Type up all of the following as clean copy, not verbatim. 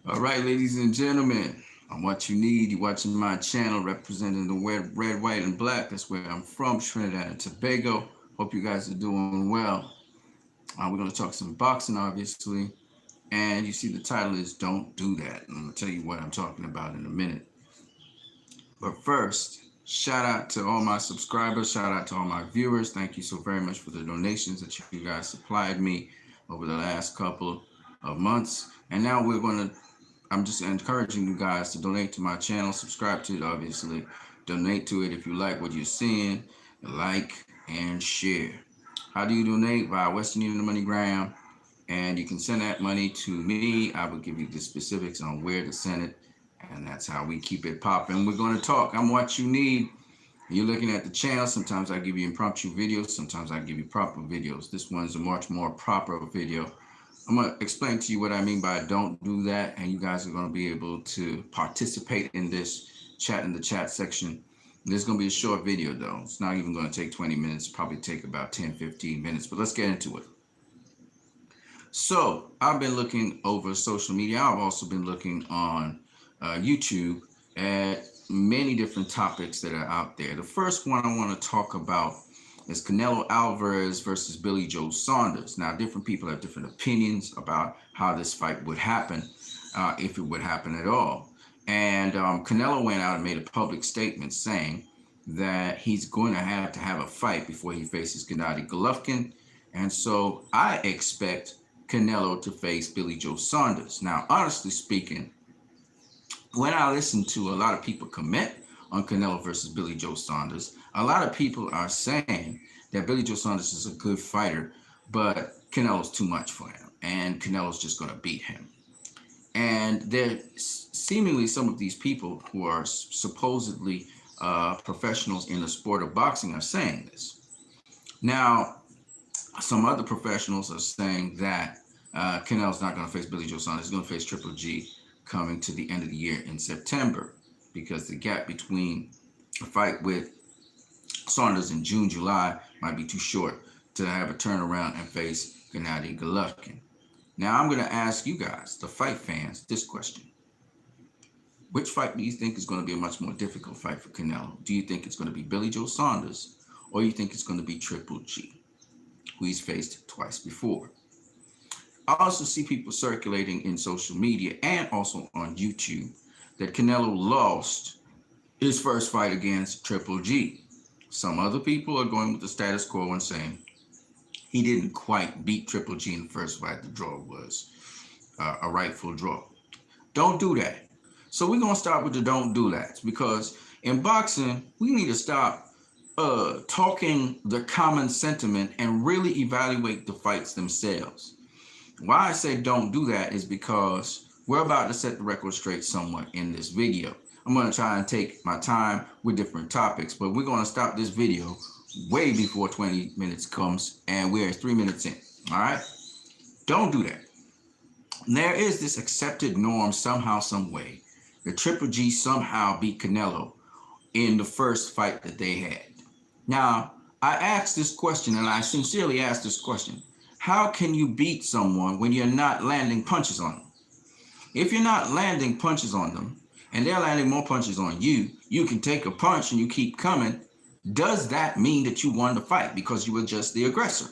All right, ladies and gentlemen, I'm what you need. You're watching my channel representing the red, white, and black. That's where I'm from, Trinidad and Tobago. Hope you guys are doing well. We're going to talk some boxing, obviously. And you see the title is Don't Do That. And I'm going to tell you what I'm talking about in a minute. But first, shout out to all my subscribers. Shout out to all my viewers. Thank you so very much for the donations that you guys supplied me over the last couple of months. And now I'm just encouraging you guys to donate to my channel, subscribe to it, obviously. Donate to it if you like what you're seeing, like and share. How do you donate? Via Western Union MoneyGram, and you can send that money to me. I will give you the specifics on where to send it, and that's how we keep it popping. We're going to talk. I'm what you need. You're looking at the channel. Sometimes I give you impromptu videos. Sometimes I give you proper videos. This one's a much more proper video. I'm going to explain to you what I mean by don't do that, and you guys are going to be able to participate in this chat in the chat section. There's going to be a short video, though. It's not even going to take 20 minutes, probably take about 10-15 minutes, but let's get into it. So I've been looking over social media. I've also been looking on YouTube at many different topics that are out there. The first one I want to talk about is Canelo Alvarez versus Billy Joe Saunders. Now, different people have different opinions about how this fight would happen, if it would happen at all. And Canelo went out and made a public statement saying that he's going to have a fight before he faces Gennady Golovkin. And so I expect Canelo to face Billy Joe Saunders. Now, honestly speaking, when I listen to a lot of people comment on Canelo versus Billy Joe Saunders, a lot of people are saying that Billy Joe Saunders is a good fighter, but Canelo's too much for him, and Canelo's just going to beat him. And there seemingly some of these people who are supposedly professionals in the sport of boxing are saying this. Now, some other professionals are saying that Canelo's not going to face Billy Joe Saunders. He's going to face Triple G coming to the end of the year in September, because the gap between a fight with Saunders in June, July might be too short to have a turnaround and face Gennady Golovkin. Now, I'm going to ask you guys, the fight fans, this question. Which fight do you think is going to be a much more difficult fight for Canelo? Do you think it's going to be Billy Joe Saunders, or you think it's going to be Triple G, who he's faced twice before? I also see people circulating in social media and also on YouTube that Canelo lost his first fight against Triple G. Some other people are going with the status quo and saying he didn't quite beat Triple G in the first fight. The draw was a rightful draw. Don't do that. So we're going to start with the don't do that, because in boxing, we need to stop talking the common sentiment and really evaluate the fights themselves. Why I say don't do that is because we're about to set the record straight somewhat in this video. I'm going to try and take my time with different topics, but we're going to stop this video way before 20 minutes comes, and we're 3 minutes in. All right? Don't do that. There is this accepted norm somehow, some way, that Triple G somehow beat Canelo in the first fight that they had. Now, I asked this question, and I sincerely asked this question. How can you beat someone when you're not landing punches on them? If you're not landing punches on them, and they're landing more punches on you, you can take a punch and you keep coming. Does that mean that you won the fight because you were just the aggressor?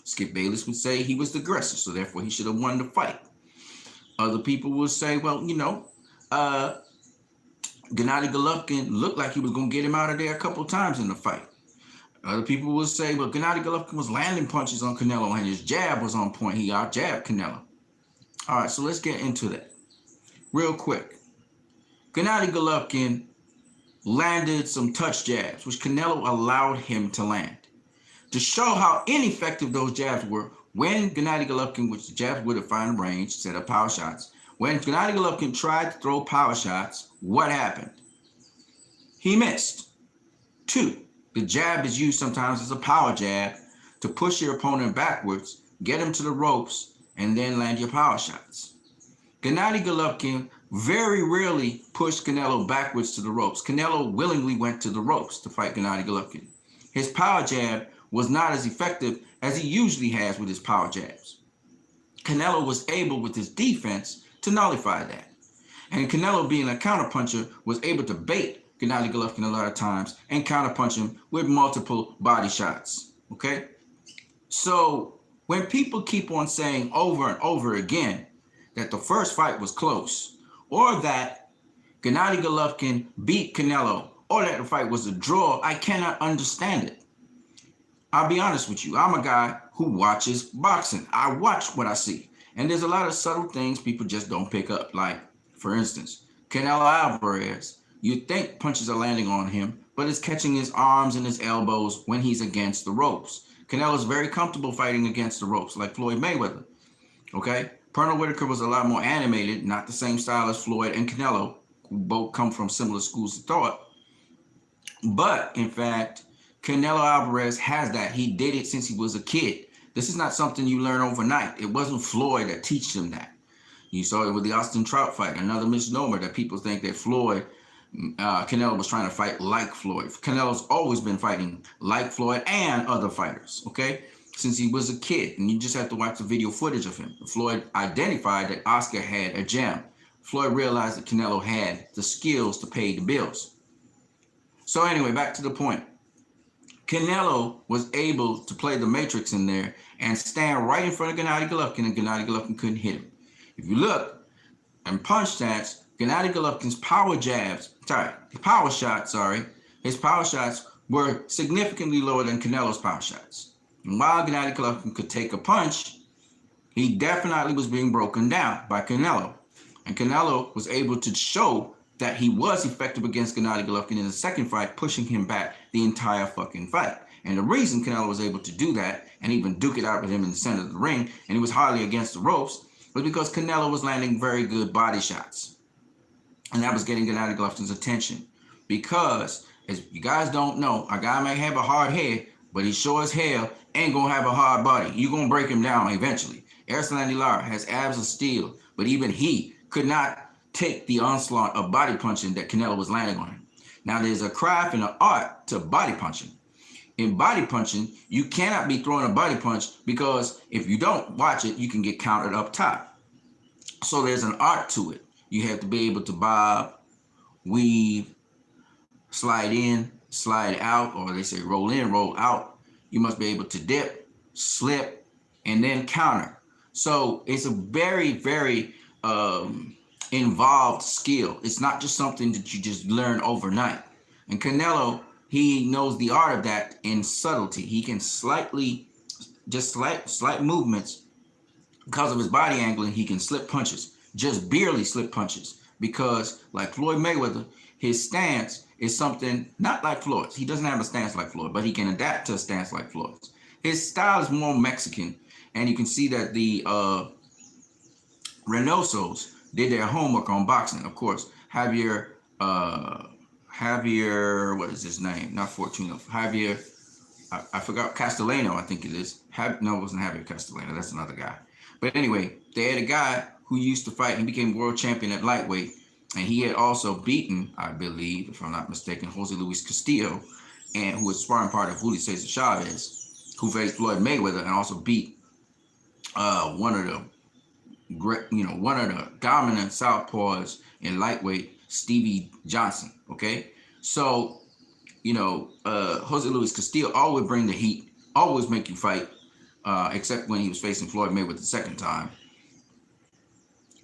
Skip Bayless would say he was the aggressor, so therefore he should have won the fight. Other people will say, well, Gennady Golovkin looked like he was going to get him out of there a couple times in the fight. Other people will say, well, Gennady Golovkin was landing punches on Canelo and his jab was on point. He out-jabbed Canelo. All right, so let's get into that real quick. Gennady Golovkin landed some touch jabs, which Canelo allowed him to land. To show how ineffective those jabs were, when Gennady Golovkin, which the jabs would have found range, set up power shots, when Gennady Golovkin tried to throw power shots, what happened? He missed. 2. The jab is used sometimes as a power jab to push your opponent backwards, get him to the ropes, and then land your power shots. Gennady Golovkin very rarely pushed Canelo backwards to the ropes. Canelo willingly went to the ropes to fight Gennady Golovkin. His power jab was not as effective as he usually has with his power jabs. Canelo was able, with his defense, to nullify that. And Canelo, being a counterpuncher, was able to bait Gennady Golovkin a lot of times and counterpunch him with multiple body shots. Okay? So when people keep on saying over and over again that the first fight was close, or that Gennady Golovkin beat Canelo, or that the fight was a draw, I cannot understand it. I'll be honest with you. I'm a guy who watches boxing. I watch what I see. And there's a lot of subtle things people just don't pick up. Like, for instance, Canelo Alvarez, you think punches are landing on him, but it's catching his arms and his elbows when he's against the ropes. Canelo's very comfortable fighting against the ropes, like Floyd Mayweather. Okay? Pernell Whitaker was a lot more animated, not the same style as Floyd and Canelo, who both come from similar schools of thought. But, in fact, Canelo Alvarez has that. He did it since he was a kid. This is not something you learn overnight. It wasn't Floyd that taught him that. You saw it with the Austin Trout fight, another misnomer that people think that Canelo was trying to fight like Floyd. Canelo's always been fighting like Floyd and other fighters, okay, since he was a kid. And you just have to watch the video footage of him. Floyd identified that Oscar had a gem. Floyd realized that Canelo had the skills to pay the bills. So anyway, back to the point. Canelo was able to play the matrix in there and stand right in front of Gennady Golovkin, and Gennady Golovkin couldn't hit him. If you look and punch stats, Gennady Golovkin's his power shots were significantly lower than Canelo's power shots. And while Gennady Golovkin could take a punch, he definitely was being broken down by Canelo. And Canelo was able to show that he was effective against Gennady Golovkin in the second fight, pushing him back the entire fucking fight. And the reason Canelo was able to do that and even duke it out with him in the center of the ring, and he was hardly against the ropes, was because Canelo was landing very good body shots. And that was getting Gennady Golovkin's attention. Because, as you guys don't know, a guy may have a hard head, but he sure as hell ain't gonna have a hard body. You're gonna break him down eventually. Erislandy Lara has abs of steel, but even he could not take the onslaught of body punching that Canelo was landing on him. Now, there's a craft and an art to body punching. In body punching, you cannot be throwing a body punch, because if you don't watch it, you can get countered up top. So there's an art to it. You have to be able to bob, weave, slide in, slide out, or they say roll in, roll out. You must be able to dip, slip, and then counter. So it's a very, very involved skill. It's not just something that you just learn overnight. And Canelo, he knows the art of that in subtlety. He can slight movements, because of his body angling, he can slip punches, just barely slip punches, because like Floyd Mayweather, his stance is something not like Floyd's. He doesn't have a stance like Floyd, but he can adapt to a stance like Floyd's. His style is more Mexican, and you can see that the Reynosos did their homework on boxing. Of course, Javier, what is his name? Not Fortuno. Javier, I forgot, Castellano, I think it is. No, it wasn't Javier Castellano. That's another guy. But anyway, they had a guy who used to fight. He became world champion at lightweight. And he had also beaten, I believe, if I'm not mistaken, Jose Luis Castillo, and who was sparring partner of Julio Cesar Chavez, who faced Floyd Mayweather and also beat one of the dominant southpaws in lightweight, Stevie Johnson. Okay, so Jose Luis Castillo always bring the heat, always make you fight, except when he was facing Floyd Mayweather the second time.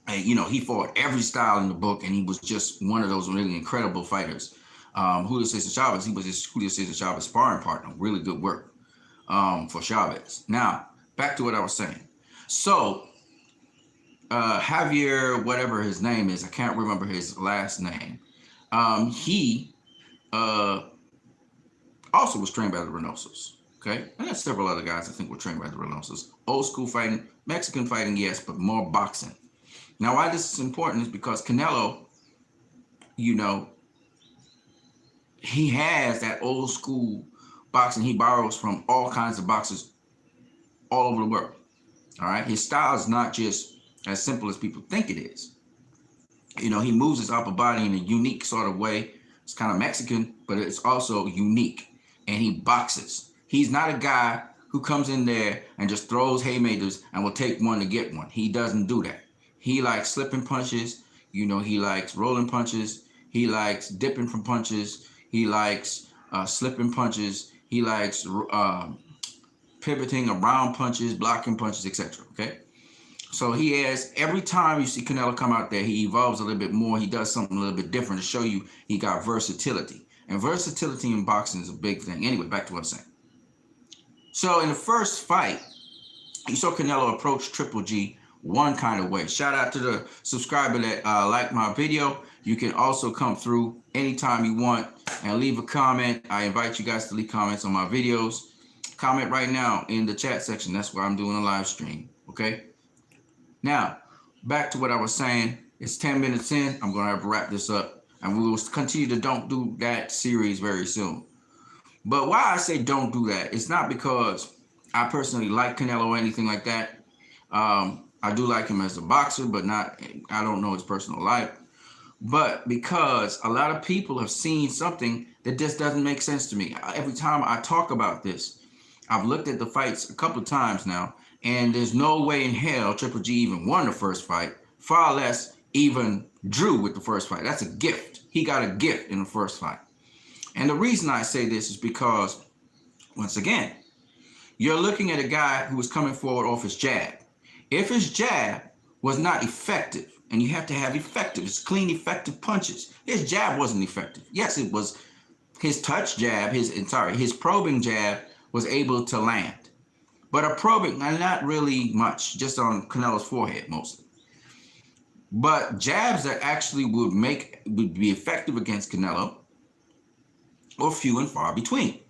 And he fought every style in the book, and he was just one of those really incredible fighters. Julio Cesar Chavez, he was his Julio Cesar Chavez sparring partner. Really good work for Chavez. Now, back to what I was saying. So, Javier, whatever his name is, I can't remember his last name. He also was trained by the Reynosos. Okay, and there's several other guys I think were trained by the Reynosos. Old school fighting, Mexican fighting, yes, but more boxing. Now, why this is important is because Canelo, he has that old school boxing. He borrows from all kinds of boxers all over the world. All right, his style is not just as simple as people think it is. He moves his upper body in a unique sort of way. It's kind of Mexican, but it's also unique. And he boxes. He's not a guy who comes in there and just throws haymakers and will take one to get one. He doesn't do that. He likes slipping punches. You know, he likes rolling punches. He likes dipping from punches. He likes slipping punches. He likes pivoting around punches, blocking punches, etc. Okay. So he has, every time you see Canelo come out there, he evolves a little bit more. He does something a little bit different to show you he got versatility. And versatility in boxing is a big thing. Anyway, back to what I'm saying. So in the first fight, you saw Canelo approach Triple G one kind of way. Shout out to the subscriber that liked my video. You can also come through anytime you want and leave a comment. I invite you guys to leave comments on my videos. Comment right now in the chat section. That's why I'm doing a live stream. Okay. Now, back to what I was saying. It's 10 minutes in. I'm going to have to wrap this up. And we will continue the Don't Do That series very soon. But why I say don't do that, it's not because I personally like Canelo or anything like that. I do like him as a boxer, but I don't know his personal life. But because a lot of people have seen something that just doesn't make sense to me. Every time I talk about this, I've looked at the fights a couple of times now, and there's no way in hell Triple G even won the first fight, far less even drew with the first fight. That's a gift. He got a gift in the first fight. And the reason I say this is because, once again, you're looking at a guy who was coming forward off his jab. If his jab was not effective, and you have to have effective, it's clean, effective punches. His jab wasn't effective. Yes, it was his touch jab, his probing jab was able to land. But a probing, not really much, just on Canelo's forehead mostly. But jabs that actually would be effective against Canelo or few and far between.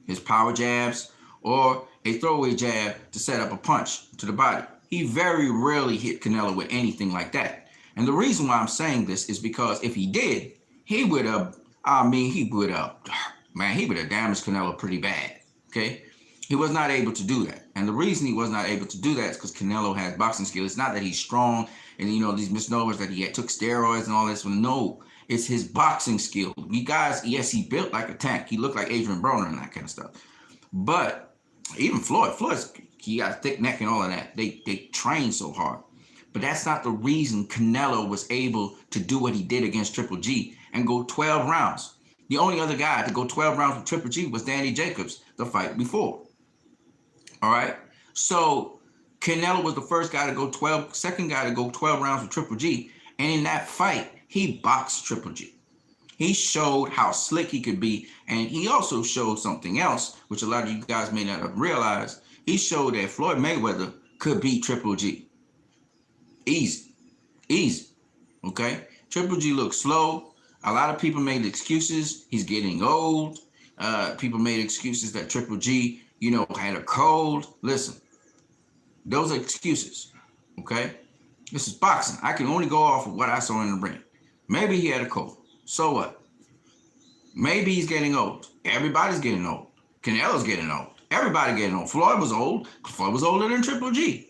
His power jabs or a throwaway jab to set up a punch to the body. He very rarely hit Canelo with anything like that. And the reason why I'm saying this is because if he did, he would have damaged Canelo pretty bad. Okay? He was not able to do that. And the reason he was not able to do that is because Canelo has boxing skill. It's not that he's strong and, you know, these misnomers that he took steroids and all this. No. It's his boxing skill. You guys, yes, he built like a tank. He looked like Adrian Broner and that kind of stuff. But even Floyd's, he got a thick neck and all of that. They train so hard. But that's not the reason Canelo was able to do what he did against Triple G and go 12 rounds. The only other guy to go 12 rounds with Triple G was Danny Jacobs the fight before. All right. So Canelo was the first guy to go 12, second guy to go 12 rounds with Triple G. And in that fight, he boxed Triple G. He showed how slick he could be. And he also showed something else, which a lot of you guys may not have realized. He showed that Floyd Mayweather could beat Triple G. Easy. Okay? Triple G looked slow. A lot of people made excuses. He's getting old. People made excuses that Triple G, you know, had a cold. Listen, those are excuses. Okay? This is boxing. I can only go off of what I saw in the ring. Maybe he had a cold. So what? Maybe he's getting old. Everybody's getting old. Canelo's getting old. Everybody getting old. Floyd was old. Floyd was older than Triple G.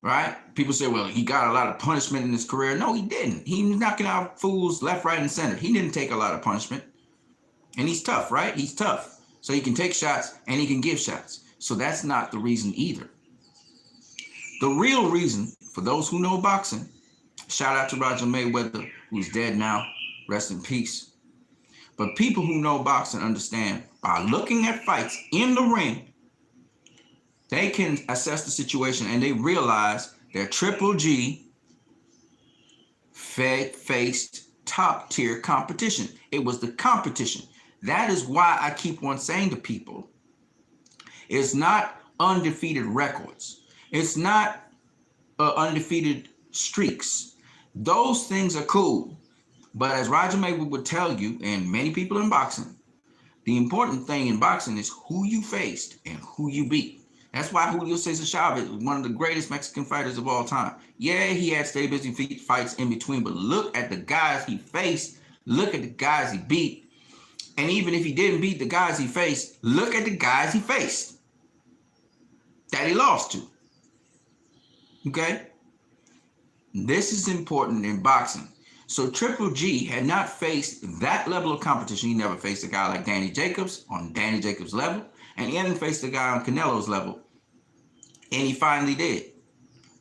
Right? People say, well, he got a lot of punishment in his career. No, he didn't. He was knocking out fools left, right, and center. He didn't take a lot of punishment. And he's tough, right? He's tough. So he can take shots and he can give shots. So that's not the reason either. The real reason, for those who know boxing, shout out to Roger Mayweather, who's dead now. Rest in peace. But people who know boxing understand by looking at fights in the ring, they can assess the situation and they realize that Triple G faced top tier competition. It was the competition. That is why I keep on saying to people, it's not undefeated records. It's not undefeated streaks. Those things are cool. But as Roger Mayweather would tell you, and many people in boxing, the important thing in boxing is who you faced and who you beat. That's why Julio Cesar Chavez was one of the greatest Mexican fighters of all time. Yeah, he had stay busy fights in between, but look at the guys he faced. Look at the guys he beat. And even if he didn't beat the guys he faced, look at the guys he faced that he lost to. Okay? This is important in boxing. So Triple G had not faced that level of competition. He never faced a guy like Danny Jacobs on Danny Jacobs' level. And he hadn't faced a guy on Canelo's level. And he finally did.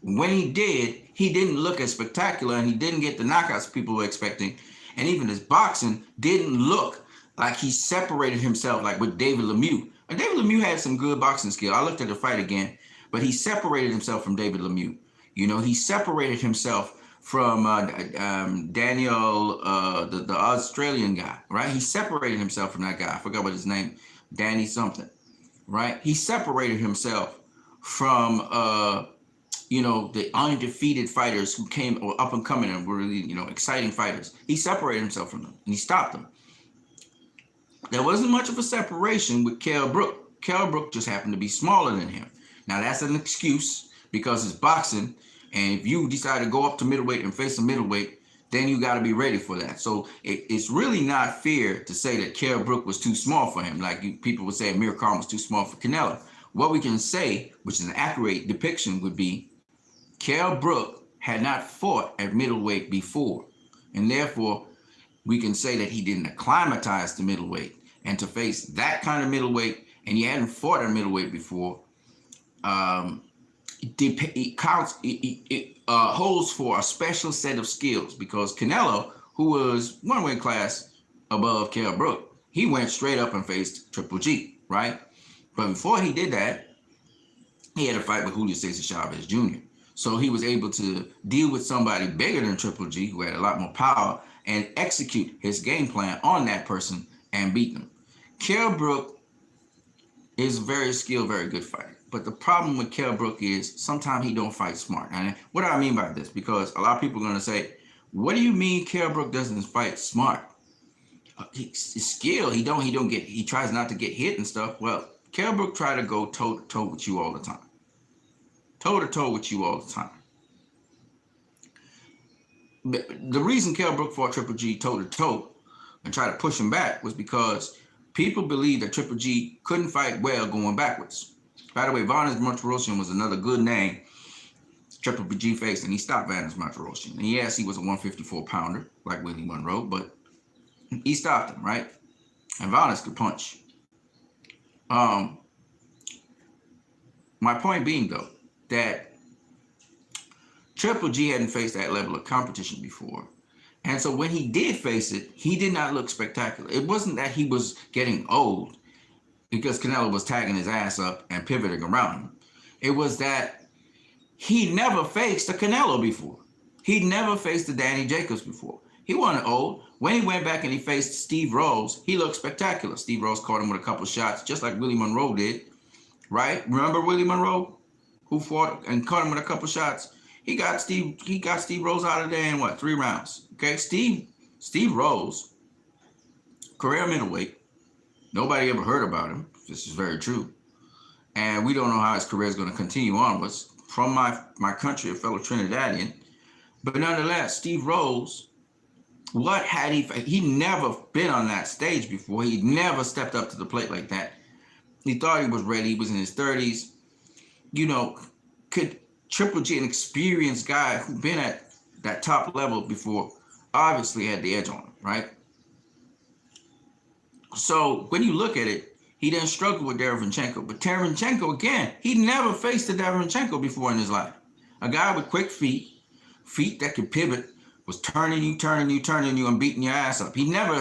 When he didn't look as spectacular, and he didn't get the knockouts people were expecting. And even his boxing didn't look like he separated himself like with David Lemieux. And David Lemieux had some good boxing skill. I looked at the fight again, but he separated himself from David Lemieux. You know, he separated himself from Daniel, the Australian guy, right? He separated himself from that guy. I forgot what his name, Danny something, right? He separated himself from the undefeated fighters who came up and coming and were really, exciting fighters. He separated himself from them and he stopped them. There wasn't much of a separation with Kell Brook. Kell Brook just happened to be smaller than him. Now that's an excuse because it's boxing, and if you decide to go up to middleweight and face a middleweight, then you got to be ready for that. So it's really not fair to say that Kell Brook was too small for him. Like people would say Amir Khan was too small for Canelo. What we can say, which is an accurate depiction, would be Kell Brook had not fought at middleweight before, and therefore we can say that he didn't acclimatize to middleweight. And to face that kind of middleweight, and he hadn't fought at middleweight before, it holds for a special set of skills, because Canelo, who was one weight class above Kell Brook, he went straight up and faced Triple G, right? But before he did that, he had a fight with Julio Cesar Chavez Jr. So he was able to deal with somebody bigger than Triple G, who had a lot more power, and execute his game plan on that person and beat them. Kell Brook is a very skilled, very good fighter. But the problem with Kell Brook is sometimes he don't fight smart. And what do I mean by this? Because a lot of people are going to say, what do you mean Kell Brook doesn't fight smart? His skill, he tries not to get hit and stuff. Well, Kell Brook try to go toe to toe with you all the time. Toe to toe with you all the time. The reason Kell Brook fought Triple G toe to toe and tried to push him back was because people believed that Triple G couldn't fight well going backwards. By the way, Vanes Martirosyan was another good name Triple G faced, and he stopped Vanes Martirosyan. And yes, he was a 154 pounder like Willie Monroe, but he stopped him, right? And Vanes could punch. My point being, though, that Triple G hadn't faced that level of competition before. And so when he did face it, he did not look spectacular. It wasn't that he was getting old because Canelo was tagging his ass up and pivoting around him. It was that he never faced a Canelo before. He'd never faced a Danny Jacobs before. He wasn't old. When he went back and he faced Steve Rose, he looked spectacular. Steve Rose caught him with a couple shots, just like Willie Monroe did, right? Remember Willie Monroe, who fought and caught him with a couple shots? He got Steve Rose out of there in 3 rounds. Okay, Steve Rose, career middleweight. Nobody ever heard about him. This is very true. And we don't know how his career is going to continue onwards. From my country, a fellow Trinidadian. But nonetheless, Steve Rose, what had he never been on that stage before. He never stepped up to the plate like that. He thought he was ready. He was in his 30s. Could Triple G, an experienced guy who'd been at that top level before, obviously had the edge on him, right? So when you look at it, he didn't struggle with Derevyanchenko. But Derevyanchenko, again, he never faced a Derevyanchenko before in his life. A guy with quick feet that could pivot, was turning you, and beating your ass up. He never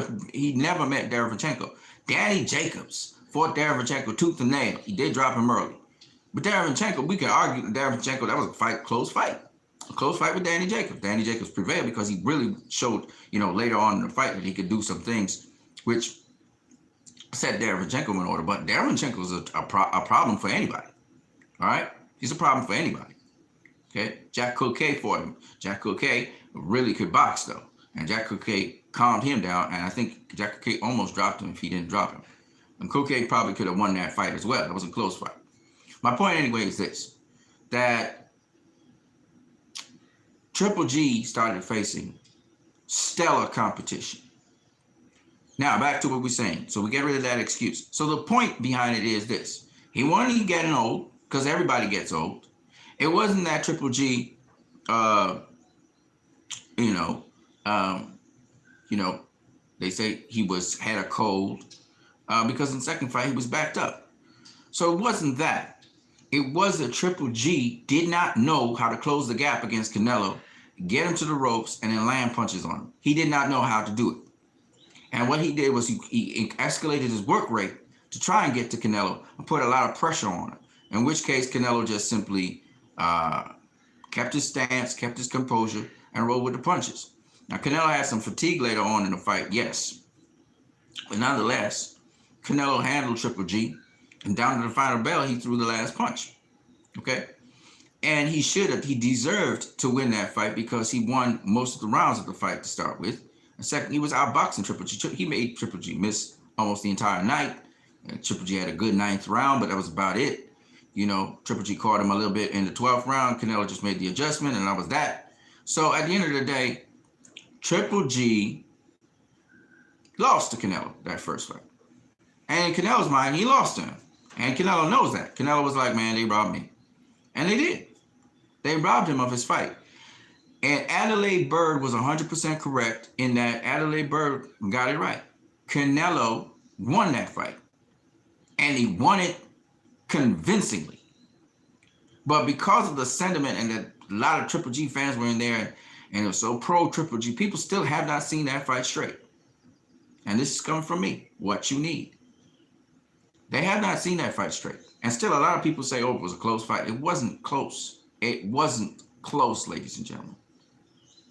met Derevyanchenko. Danny Jacobs fought Derevyanchenko tooth and nail. He did drop him early. But Derevyanchenko, we can argue that Derevyanchenko, that was a close fight. A close fight with Danny Jacobs. Danny Jacobs prevailed because he really showed, later on in the fight that he could do some things which set Derevyanchenko in order. But Derevyanchenko is a problem for anybody. All right? He's a problem for anybody. Okay? Jack Coquet fought him. Jack Coquet really could box, though. And Jack Coquet calmed him down, and I think Jack Coquet almost dropped him if he didn't drop him. And Coquet probably could have won that fight as well. It was a close fight. My point anyway is this, that Triple G started facing stellar competition. Now, back to what we're saying. So we get rid of that excuse. So the point behind it is this. He wasn't getting old, because everybody gets old. It wasn't that Triple G, they say he had a cold, because in the second fight he was backed up. So it wasn't that. It was that Triple G did not know how to close the gap against Canelo, get him to the ropes, and then land punches on him. He did not know how to do it. And what he did was he escalated his work rate to try and get to Canelo and put a lot of pressure on him, in which case Canelo just simply kept his stance, kept his composure, and rolled with the punches. Now, Canelo had some fatigue later on in the fight, yes. But nonetheless, Canelo handled Triple G, and down to the final bell, he threw the last punch, okay? And he deserved to win that fight because he won most of the rounds of the fight to start with. And second, he was outboxing Triple G. He made Triple G miss almost the entire night. And Triple G had a good 9th round, but that was about it. You know, Triple G caught him a little bit in the 12th round. Canelo just made the adjustment, and that was that. So at the end of the day, Triple G lost to Canelo that first fight. And in Canelo's mind, he lost to him. And Canelo knows that. Canelo was like, man, they robbed me. And they did. They robbed him of his fight. And Adelaide Bird was 100% correct in that Adelaide Bird got it right. Canelo won that fight. And he won it convincingly. But because of the sentiment and that a lot of Triple G fans were in there and it was so pro Triple G, people still have not seen that fight straight. And this is coming from me, what you need. They have not seen that fight straight. And still a lot of people say, oh, it was a close fight. It wasn't close. It wasn't close, ladies and gentlemen.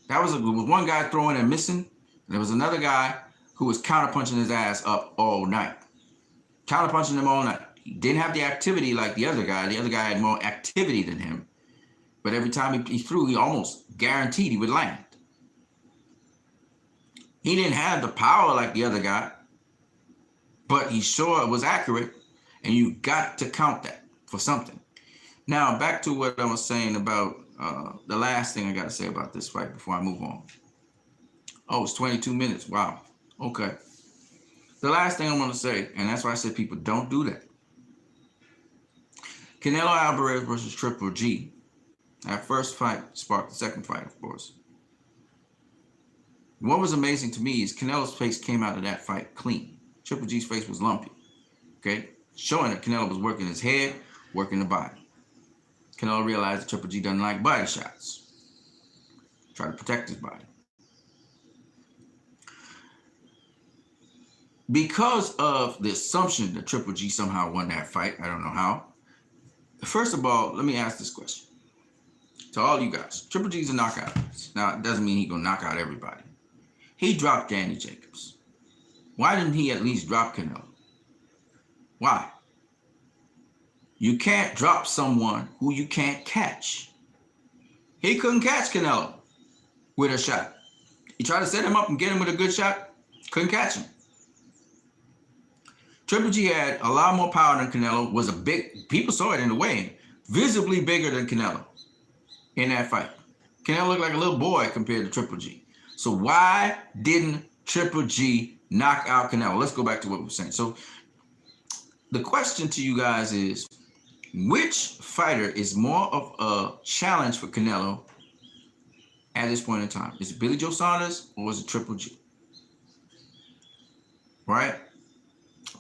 There was one guy throwing and missing, and there was another guy who was counterpunching his ass up all night. Counterpunching him all night. He didn't have the activity like the other guy. The other guy had more activity than him. But every time he threw, he almost guaranteed he would land. He didn't have the power like the other guy, but he sure was accurate, and you got to count that for something. Now, back to what I was saying about the last thing I got to say about this fight before I move on. Oh, it's 22 minutes. Wow. Okay. The last thing I want to say, and that's why I said people don't do that. Canelo Alvarez versus Triple G. That first fight sparked the second fight, of course. What was amazing to me is Canelo's face came out of that fight clean. Triple G's face was lumpy, okay? Showing that Canelo was working his head, working the body. Canelo realized that Triple G doesn't like body shots. Try to protect his body. Because of the assumption that Triple G somehow won that fight, I don't know how. First of all, let me ask this question to all you guys. Triple G's a knockout. Now, it doesn't mean he's going to knock out everybody. He dropped Danny Jacobs. Why didn't he at least drop Canelo? Why? You can't drop someone who you can't catch. He couldn't catch Canelo with a shot. He tried to set him up and get him with a good shot. Couldn't catch him. Triple G had a lot more power than Canelo. Was a big, people saw it in the weigh-in, visibly bigger than Canelo in that fight. Canelo looked like a little boy compared to Triple G. So why didn't Triple G knock out Canelo? Let's go back to what we were saying. So the question to you guys is, which fighter is more of a challenge for Canelo at this point in time? Is it Billy Joe Saunders or is it Triple G? Right?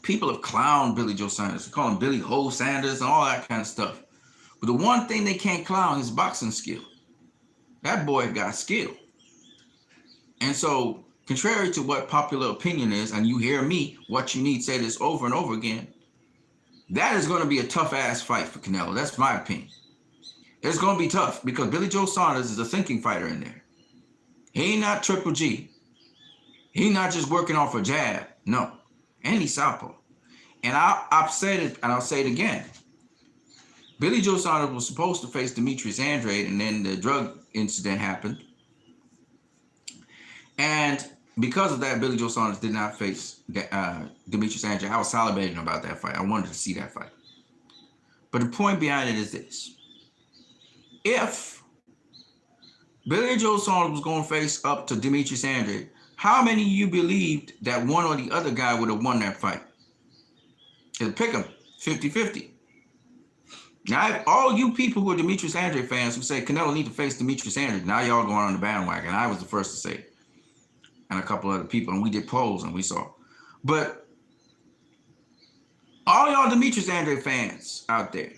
People have clowned Billy Joe Saunders. They call him Billy Ho Sanders and all that kind of stuff. But the one thing they can't clown is boxing skill. That boy got skill. And so, contrary to what popular opinion is, and you hear me, what you need, say this over and over again, that is going to be a tough-ass fight for Canelo. That's my opinion. It's going to be tough because Billy Joe Saunders is a thinking fighter in there. He ain't not Triple G. He not just working off a jab. No. And he's southpaw. And I've said it, and I'll say it again. Billy Joe Saunders was supposed to face Demetrius Andrade, and then the drug incident happened. And because of that, Billy Joe Saunders did not face Demetrius Andrade. I was salivating about that fight. I wanted to see that fight. But the point behind it is this. If Billy Joe Saunders was going to face up to Demetrius Andrade, how many of you believed that one or the other guy would have won that fight? It'll pick them 50-50. Now, all you people who are Demetrius Andrade fans who say Canelo need to face Demetrius Andrade, now y'all going on the bandwagon. I was the first to say it. And a couple other people, and we did polls and we saw. But all y'all Demetrius Andrade fans out there,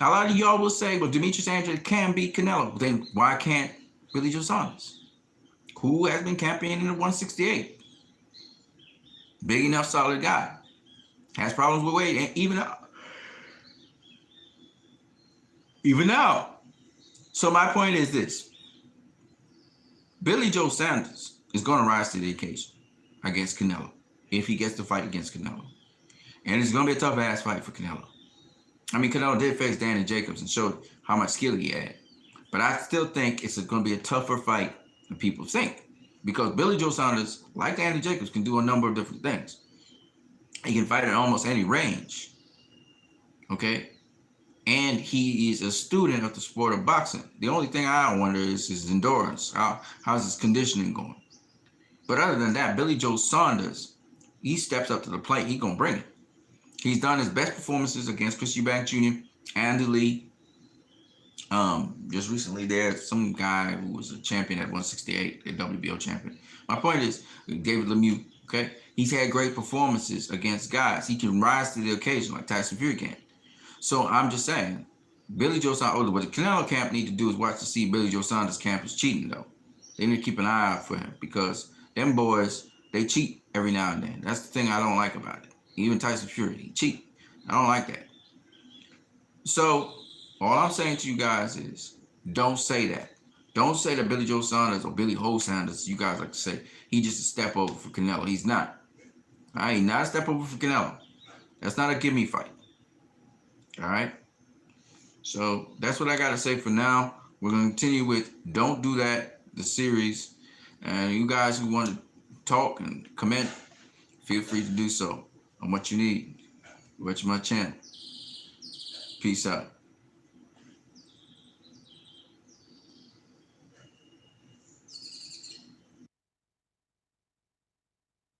A lot of y'all will say, well, Demetrius Andrade can beat Canelo. Then why can't Billy Joe Saunders, who has been campaigning in the 168? Big enough, solid guy. Has problems with weight, and even now. So my point is this. Billy Joe Saunders is going to rise to the occasion against Canelo if he gets to fight against Canelo. And it's going to be a tough-ass fight for Canelo. I mean, Canelo did face Danny Jacobs and showed how much skill he had. But I still think it's going to be a tougher fight than people think. Because Billy Joe Saunders, like Danny Jacobs, can do a number of different things. He can fight at almost any range. Okay? And he is a student of the sport of boxing. The only thing I wonder is his endurance. How's his conditioning going? But other than that, Billy Joe Saunders, he steps up to the plate. He's going to bring it. He's done his best performances against Chris Eubank Jr., Andy Lee. Just recently there's some guy who was a champion at 168, a WBO champion. My point is, David Lemieux, okay? He's had great performances against guys. He can rise to the occasion like Tyson Fury can. So I'm just saying, Billy Joe Saunders, what the Canelo camp need to do is watch to see Billy Joe Saunders' camp is cheating, though. They need to keep an eye out for him because them boys, they cheat every now and then. That's the thing I don't like about it. Even Tyson Fury, he cheat. I don't like that. So all I'm saying to you guys is, don't say that. Don't say that Billy Joe Saunders or Billy Ho Saunders, you guys like to say, he's just a step over for Canelo. He's not. All right, he's not a step over for Canelo. That's not a gimme fight. All right? So that's what I got to say for now. We're going to continue with Don't Do That, the series. And you guys who want to talk and comment, feel free to do so on what you need. Watch my channel. Peace out.